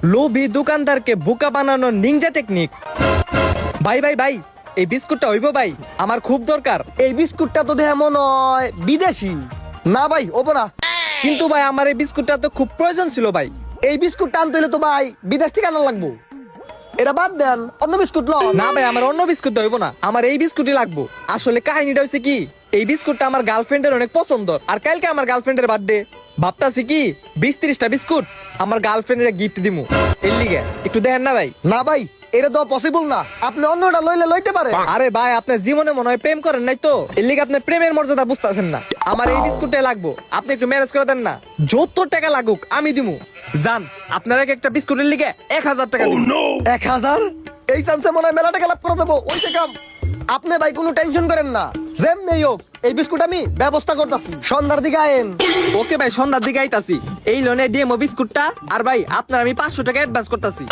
লোভী দোকানদারকে বোকা বানানোর নিনজা টেকনিক। ভাই ভাই ভাই, এই বিস্কুটটা হইব ভাই, আমার খুব দরকার। এই বিস্কুটটা তো দেখে মনে হয় বিদেশি। না ভাই ওপো না। কিন্তু ভাই আমার এই বিস্কুটটা তো খুব প্রয়োজন ছিল ভাই। এই বিস্কুটটা আনতে হলে তো ভাই বিদেশ থেকে আনা লাগবো। এটা বাদ দেন, অন্য বিস্কুট লন। না ভাই, আমার অন্য বিস্কুট হইব না, আমার এই বিস্কুটই লাগবো। আসলে কাহিনীটা হচ্ছে কি, এই বিস্কুটটা আমার গার্লফ্রেন্ডের অনেক পছন্দ, আর কালকে আমার গার্লফ্রেন্ডের বার্থডে। ভাবতাছি কি 20-30টা বিস্কুট আমার গার্লফ্রেন্ডের গিফট দিমু, এর লিগে একটু দেখেন না ভাই। না ভাই, এটা তো পসিবল না। আপনি অন্যটা লইলে লইতে পারে। আরে ভাই, আপনার জীবনে মনে হয় প্রেম করেন নাই তো, এর লিগে আপনি প্রেমের মর্যাদা বুঝতেছেন না। আমার এই বিস্কুটটাই লাগবো, আপনি একটু ম্যানেজ করে দেন না। যত টাকা লাগুক আমি দিমু। জান, আপনার একটা বিস্কুটের লিগে 1000 টাকা দিমু। 1000? এই চান্সে মনে হয় মেলা টাকা লাভ করে দেবো। ওই কাম আপনি ভাই কোনো টেনশন করেন না। যেমনি হোক এই বিস্কুট আমি ব্যবস্থা করতেছি। সন্ধ্যার দিকে আয়েন। ওকে ভাই, সন্ধ্যার দিকে আইতাছি। এই লোনে ডিএমও বিস্কুটটা আর ভাই আপনার আমি 500 টাকা অ্যাডভান্স করতেছি।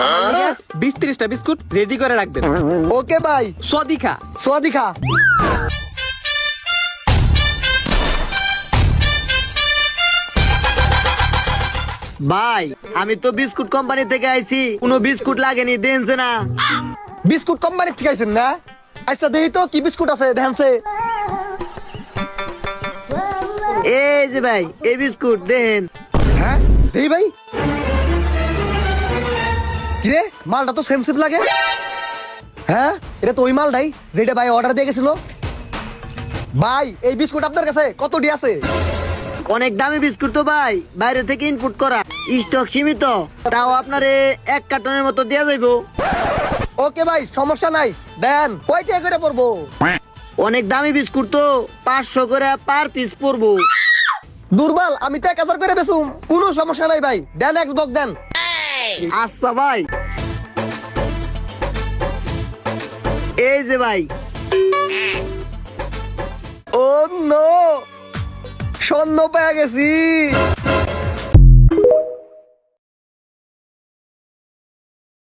20-30টা বিস্কুট রেডি করে রাখবেন। ওকে ভাই। সদিখা সোয়াদি খা। ভাই আমি তো বিস্কুট কোম্পানি থেকে আইছি, কোনো বিস্কুট লাগেনি, দেনছে না। বিস্কুট কোম্পানি থেকে আইছেন না? আচ্ছা দেখি তো কি বিস্কুট আছে দেখেনছে। এই যে ভাই, এই বিস্কুট দেখেন। হ্যাঁ দেখি ভাই। কিরে মালটা তো সেম লাগে। হ্যাঁ এটা তো ওই মালটাই যেটা ভাই অর্ডার দিয়ে গেছিল। ভাই এই বিস্কুট আপনার কাছে কতটি আছে? অনেক দামি বিস্কুট তো ভাই, বাইরে থেকে ইনপুট করা, স্টক সীমিত, তাও আপনারে 1 কার্টনের মতো দেয়া যাইবো। ওকে ভাই, সমস্যা নাই। দেন কয় টাকা করে পড়বো? অনেক দামি বিস্কুট তো 500 করে পার পিস পড়বো। দুর্বল, আমি তো 1000 করে বেচুম। কোনো সমস্যা নাই ভাই, দেন এক্সবক্স দেন। আচ্ছা ভাই, এই যে ভাই। ও নো, স্বর্ণ পেয়ে গেছি।